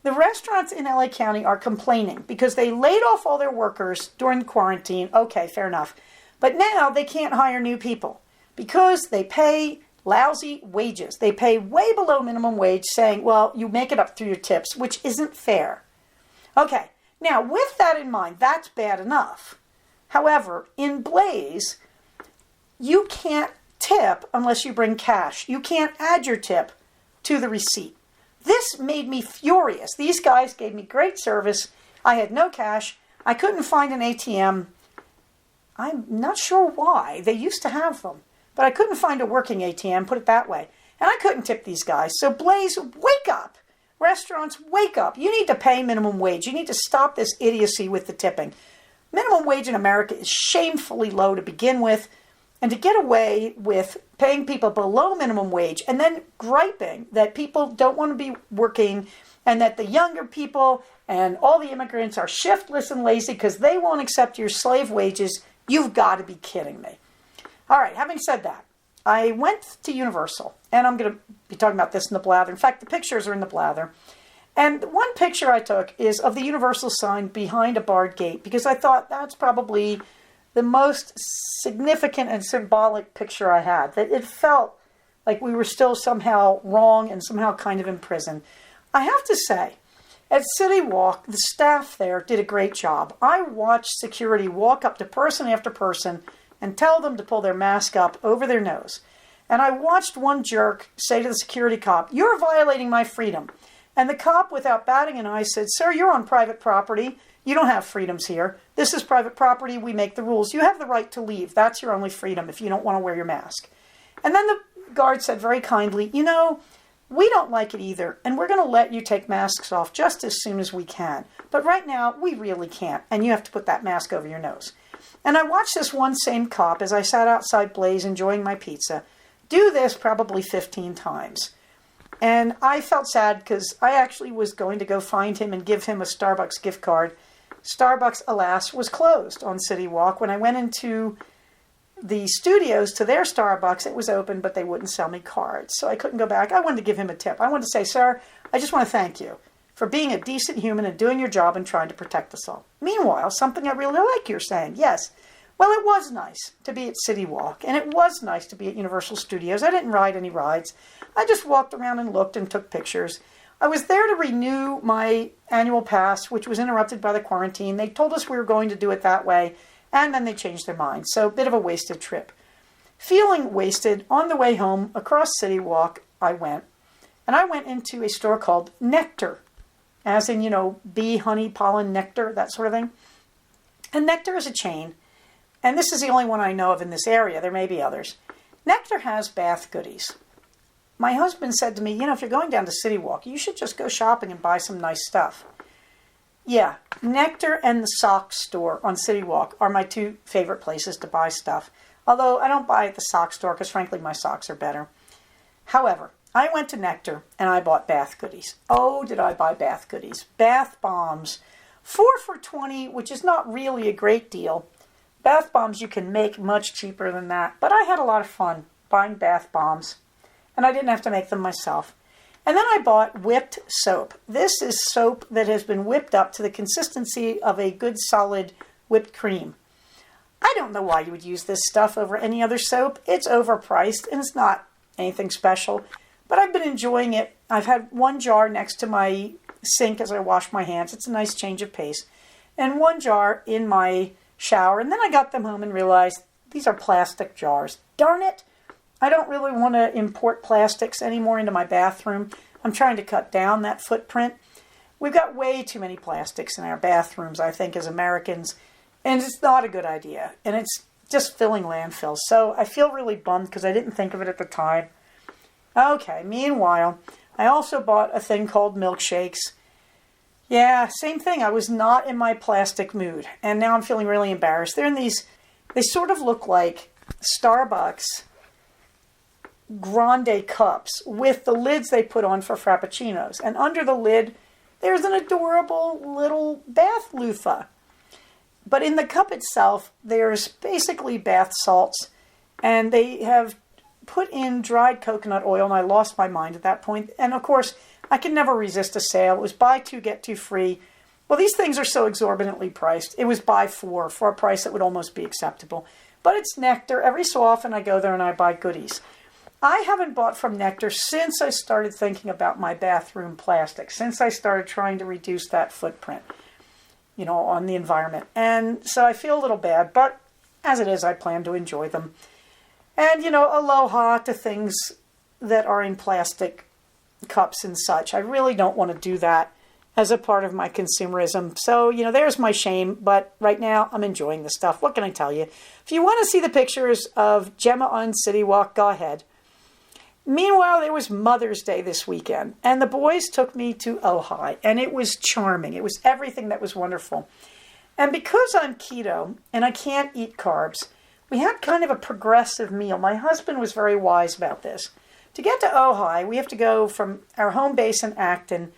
The restaurants in LA County are complaining because they laid off all their workers during the quarantine. Okay, fair enough. But now they can't hire new people because they pay lousy wages. They pay way below minimum wage, saying, well, you make it up through your tips, which isn't fair. Okay, now with that in mind, that's bad enough. However, in Blaze, you can't tip unless you bring cash. You can't add your tip to the receipt. This made me furious. These guys gave me great service. I had no cash. I couldn't find an ATM. I'm not sure why. They used to have them. But I couldn't find a working ATM, put it that way. And I couldn't tip these guys. So Blaze, wake up. Restaurants, wake up. You need to pay minimum wage. You need to stop this idiocy with the tipping. Minimum wage in America is shamefully low to begin with. And to get away with paying people below minimum wage and then griping that people don't want to be working and that the younger people and all the immigrants are shiftless and lazy because they won't accept your slave wages, you've got to be kidding me. All right, having said that, I went to Universal, and I'm going to be talking about this in the blather. In fact, the pictures are in the blather. And one picture I took is of the Universal sign behind a barred gate because I thought that's probably the most significant and symbolic picture I had. That it felt like we were still somehow wrong and somehow kind of in prison. I have to say, at City Walk, the staff there did a great job. I watched security walk up to person after person and tell them to pull their mask up over their nose. And I watched one jerk say to the security cop, "You're violating my freedom." And the cop, without batting an eye, said, "Sir, you're on private property. You don't have freedoms here. This is private property. We make the rules. You have the right to leave. That's your only freedom if you don't want to wear your mask." And then the guard said very kindly, "You know, we don't like it either, and we're going to let you take masks off just as soon as we can. But right now, we really can't, and you have to put that mask over your nose." And I watched this one same cop as I sat outside Blaze enjoying my pizza do this probably 15 times. And I felt sad because I actually was going to go find him and give him a Starbucks gift card. Starbucks, alas, was closed on City Walk. When I went into the studios to their Starbucks, it was open, but they wouldn't sell me cards. So I couldn't go back. I wanted to give him a tip. I wanted to say, "Sir, I just want to thank you for being a decent human and doing your job and trying to protect us all." Meanwhile, something I really like you're saying. Yes. Well, it was nice to be at City Walk, and it was nice to be at Universal Studios. I didn't ride any rides. I just walked around and looked and took pictures. I was there to renew my annual pass, which was interrupted by the quarantine. They told us we were going to do it that way, and then they changed their mind. So a bit of a wasted trip. Feeling wasted, on the way home, across City Walk, I went into a store called Nectar, as in, bee, honey, pollen, nectar, that sort of thing. And Nectar is a chain, and this is the only one I know of in this area. There may be others. Nectar has bath goodies. My husband said to me, if you're going down to City Walk, you should just go shopping and buy some nice stuff. Yeah, Nectar and the sock store on City Walk are my two favorite places to buy stuff. Although I don't buy at the sock store because, frankly, my socks are better. However, I went to Nectar and I bought bath goodies. Oh, did I buy bath goodies. Bath bombs. 4 for $20, which is not really a great deal. Bath bombs you can make much cheaper than that. But I had a lot of fun buying bath bombs. And I didn't have to make them myself. And then I bought whipped soap. This is soap that has been whipped up to the consistency of a good solid whipped cream. I don't know why you would use this stuff over any other soap. It's overpriced and it's not anything special. But I've been enjoying it. I've had one jar next to my sink as I wash my hands. It's a nice change of pace. And one jar in my shower. And then I got them home and realized these are plastic jars. Darn it. I don't really want to import plastics anymore into my bathroom. I'm trying to cut down that footprint. We've got way too many plastics in our bathrooms, I think, as Americans. And it's not a good idea. And it's just filling landfills. So I feel really bummed because I didn't think of it at the time. Okay, meanwhile, I also bought a thing called milkshakes. Yeah, same thing. I was not in my plastic mood. And now I'm feeling really embarrassed. They're in these, they sort of look like Starbucks grande cups with the lids they put on for frappuccinos. And under the lid, there's an adorable little bath loofah. But in the cup itself, there's basically bath salts And they have put in dried coconut oil, and I lost my mind at that point. And of course, I could never resist a sale. It was buy two, get two free. Well, these things are so exorbitantly priced. It was buy four for a price that would almost be acceptable. But it's Nectar. Every so often I go there and I buy goodies. I haven't bought from Nectar since I started thinking about my bathroom plastic, since I started trying to reduce that footprint, on the environment. And so I feel a little bad, but as it is, I plan to enjoy them. And, aloha to things that are in plastic cups and such. I really don't want to do that as a part of my consumerism. So, there's my shame, but right now I'm enjoying the stuff. What can I tell you? If you want to see the pictures of Gemma on City Walk, go ahead. Meanwhile, there was Mother's Day this weekend, and the boys took me to Ojai, and it was charming. It was everything that was wonderful. And because I'm keto and I can't eat carbs, we had kind of a progressive meal. My husband was very wise about this. To get to Ojai, we have to go from our home base in Acton.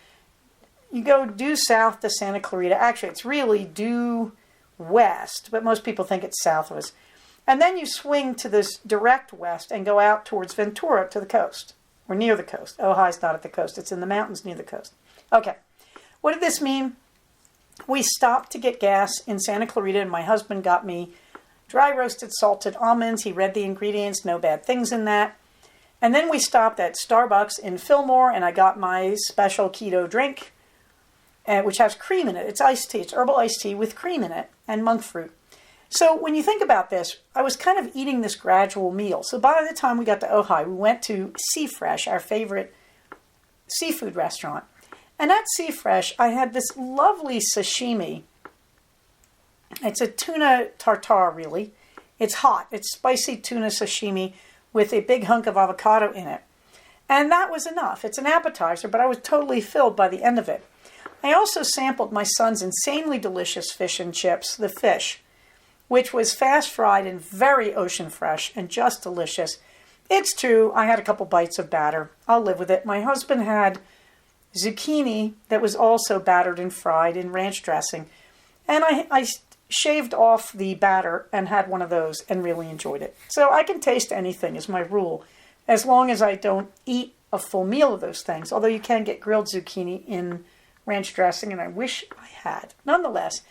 You go due south to Santa Clarita. Actually, it's really due west, but most people think it's south of us. And then you swing to this direct west and go out towards Ventura to the coast, or near the coast. Ojai's not at the coast. It's in the mountains near the coast. Okay, what did this mean? We stopped to get gas in Santa Clarita, and my husband got me dry roasted salted almonds. He read the ingredients, no bad things in that. And then we stopped at Starbucks in Fillmore, and I got my special keto drink, which has cream in it. It's iced tea. It's herbal iced tea with cream in it and monk fruit. So when you think about this, I was kind of eating this gradual meal. So by the time we got to Ojai, we went to Sea Fresh, our favorite seafood restaurant. And at Sea Fresh, I had this lovely sashimi. It's a tuna tartare, really. It's hot. It's spicy tuna sashimi with a big hunk of avocado in it. And that was enough. It's an appetizer, but I was totally filled by the end of it. I also sampled my son's insanely delicious fish and chips, the fish, which was fast fried and very ocean fresh and just delicious. It's true, I had a couple bites of batter. I'll live with it. My husband had zucchini that was also battered and fried in ranch dressing. And I shaved off the batter and had one of those and really enjoyed it. So I can taste anything is my rule, as long as I don't eat a full meal of those things. Although you can get grilled zucchini in ranch dressing, and I wish I had. Nonetheless,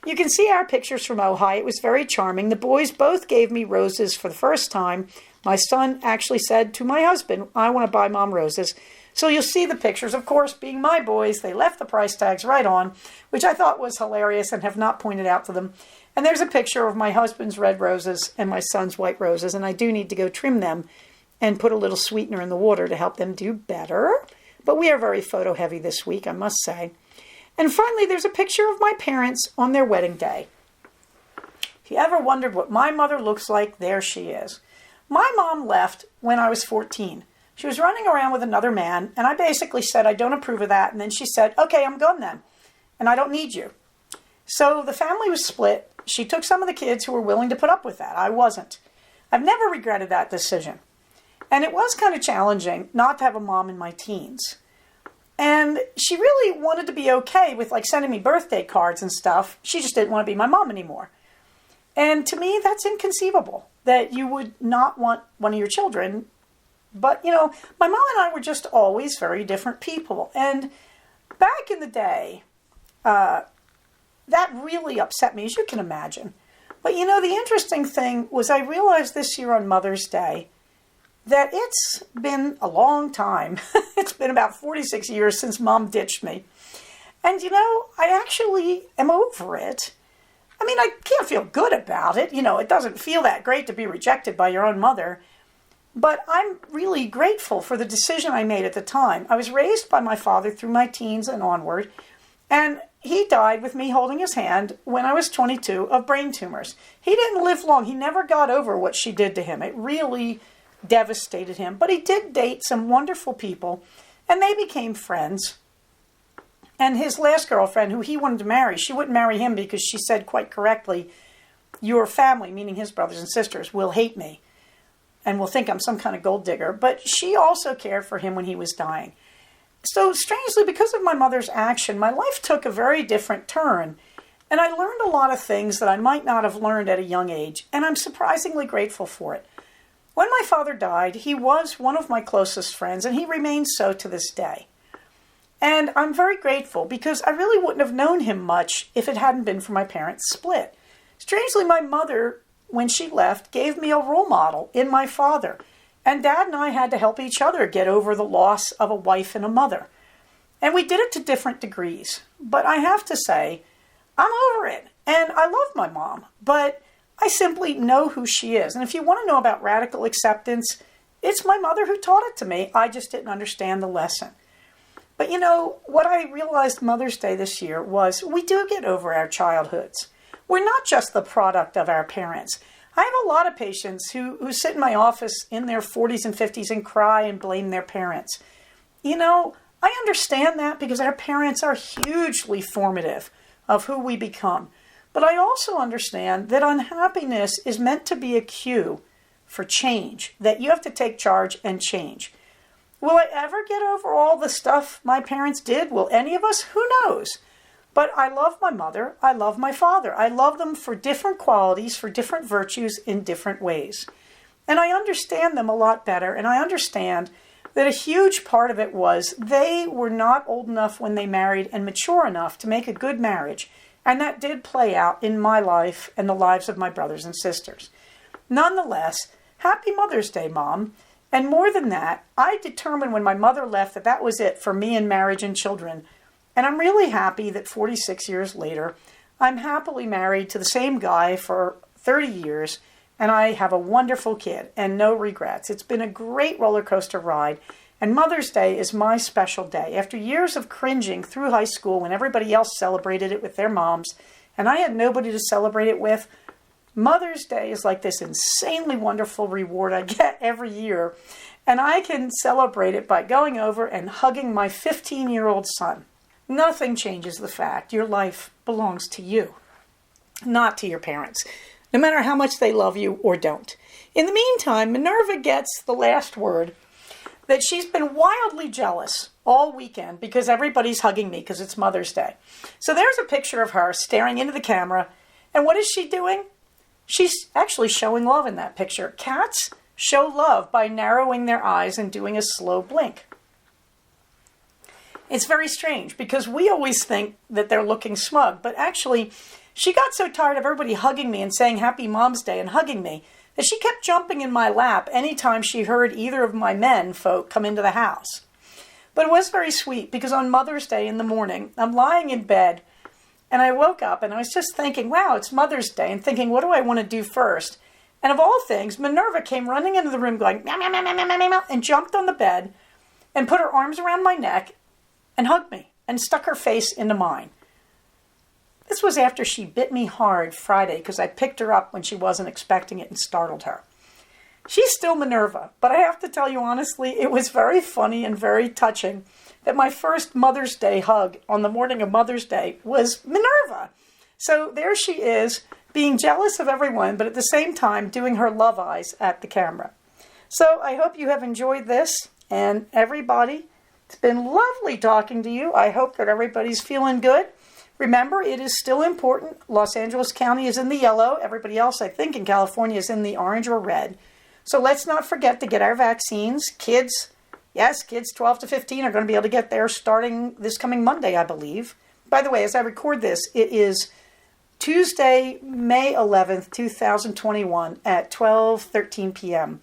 you can see our pictures from Ojai. It was very charming. The boys both gave me roses for the first time. My son actually said to my husband, I want to buy Mom roses. So you'll see the pictures. Of course, being my boys, they left the price tags right on, which I thought was hilarious and have not pointed out to them. And there's a picture of my husband's red roses and my son's white roses, and I do need to go trim them and put a little sweetener in the water to help them do better. But we are very photo heavy this week, I must say. And finally, there's a picture of my parents on their wedding day. If you ever wondered what my mother looks like, there she is. My mom left when I was 14. She was running around with another man, and I basically said, I don't approve of that. And then she said, okay, I'm gone then, and I don't need you. So the family was split. She took some of the kids who were willing to put up with that. I wasn't. I've never regretted that decision. And it was kind of challenging not to have a mom in my teens. And she really wanted to be okay with sending me birthday cards and stuff. She just didn't want to be my mom anymore. And to me, that's inconceivable, that you would not want one of your children. But, my mom and I were just always very different people. And back in the day, that really upset me, as you can imagine. But, the interesting thing was I realized this year on Mother's Day that it's been a long time. It's been about 46 years since Mom ditched me. And, I actually am over it. I mean, I can't feel good about it. It doesn't feel that great to be rejected by your own mother. But I'm really grateful for the decision I made at the time. I was raised by my father through my teens and onward. And he died with me holding his hand when I was 22 of brain tumors. He didn't live long. He never got over what she did to him. It really devastated him. But he did date some wonderful people, and they became friends. And his last girlfriend, who he wanted to marry, she wouldn't marry him because she said quite correctly, your family, meaning his brothers and sisters, will hate me and will think I'm some kind of gold digger. But she also cared for him when he was dying. So strangely, because of my mother's action, my life took a very different turn. And I learned a lot of things that I might not have learned at a young age. And I'm surprisingly grateful for it. When my father died, he was one of my closest friends, and he remains so to this day. And I'm very grateful because I really wouldn't have known him much if it hadn't been for my parents' split. Strangely, my mother, when she left, gave me a role model in my father. And Dad and I had to help each other get over the loss of a wife and a mother. And we did it to different degrees. But I have to say, I'm over it. And I love my mom, but I simply know who she is. And if you want to know about radical acceptance, it's my mother who taught it to me. I just didn't understand the lesson. But you know, what I realized Mother's Day this year was we do get over our childhoods. We're not just the product of our parents. I have a lot of patients who sit in my office in their 40s and 50s and cry and blame their parents. You know, I understand that because our parents are hugely formative of who we become. But I also understand that unhappiness is meant to be a cue for change, that you have to take charge and change. Will I ever get over all the stuff my parents did? Will any of us? Who knows? But I love my mother. I love my father. I love them for different qualities, for different virtues in different ways. And I understand them a lot better. And I understand that a huge part of it was they were not old enough when they married and mature enough to make a good marriage. And that did play out in my life and the lives of my brothers and sisters. Nonetheless, happy Mother's Day, Mom. And more than that, I determined when my mother left that that was it for me and marriage and children. And I'm really happy that 46 years later, I'm happily married to the same guy for 30 years, and I have a wonderful kid and no regrets. It's been a great roller coaster ride, and Mother's Day is my special day. After years of cringing through high school when everybody else celebrated it with their moms, and I had nobody to celebrate it with, Mother's Day is like this insanely wonderful reward I get every year, and I can celebrate it by going over and hugging my 15-year-old son. Nothing changes the fact your life belongs to you, not to your parents, no matter how much they love you or don't. In the meantime, Minerva gets the last word that she's been wildly jealous all weekend because everybody's hugging me because it's Mother's Day. So there's a picture of her staring into the camera, and what is she doing? She's actually showing love in that picture. Cats show love by narrowing their eyes and doing a slow blink. It's very strange because we always think that they're looking smug, but actually she got so tired of everybody hugging me and saying Happy Mom's Day and hugging me that she kept jumping in my lap anytime she heard either of my men folk come into the house. But it was very sweet because on Mother's Day in the morning, I'm lying in bed and I woke up and I was just thinking, wow, it's Mother's Day, and thinking, what do I want to do first? And of all things, Minerva came running into the room going, meow, meow, meow, meow, meow, meow, and jumped on the bed and put her arms around my neck and hugged me and stuck her face into mine. This was after she bit me hard Friday because I picked her up when she wasn't expecting it and startled her. She's still Minerva, but I have to tell you honestly, it was very funny and very touching that my first Mother's Day hug on the morning of Mother's Day was Minerva. So there she is, being jealous of everyone, but at the same time doing her love eyes at the camera. So I hope you have enjoyed this, and everybody, it's been lovely talking to you. I hope that everybody's feeling good. Remember, it is still important. Los Angeles County is in the yellow. Everybody else, I think, in California is in the orange or red. So let's not forget to get our vaccines. Kids, yes, kids 12 to 15 are going to be able to get theirs starting this coming Monday, I believe. By the way, as I record this, it is Tuesday, May 11th, 2021 at 12:13 p.m.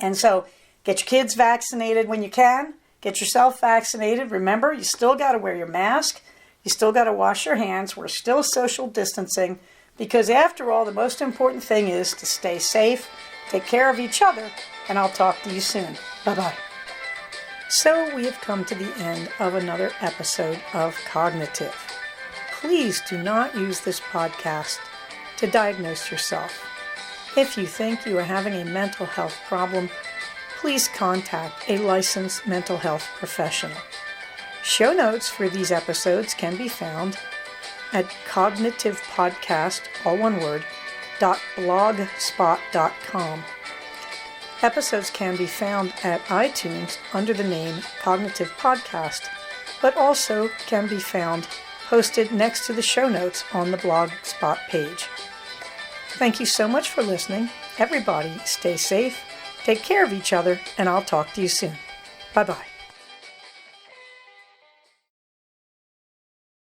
And so get your kids vaccinated when you can. Get yourself vaccinated. Remember, you still got to wear your mask. You still got to wash your hands. We're still social distancing because after all, the most important thing is to stay safe, take care of each other, and I'll talk to you soon. Bye-bye. So we have come to the end of another episode of Cognitive. Please do not use this podcast to diagnose yourself. If you think you are having a mental health problem, please contact a licensed mental health professional. Show notes for these episodes can be found at cognitivepodcast, all one word, .blogspot.com. Episodes can be found at iTunes under the name Cognitive Podcast, but also can be found posted next to the show notes on the Blogspot page. Thank you so much for listening. Everybody, stay safe, take care of each other, and I'll talk to you soon. Bye-bye.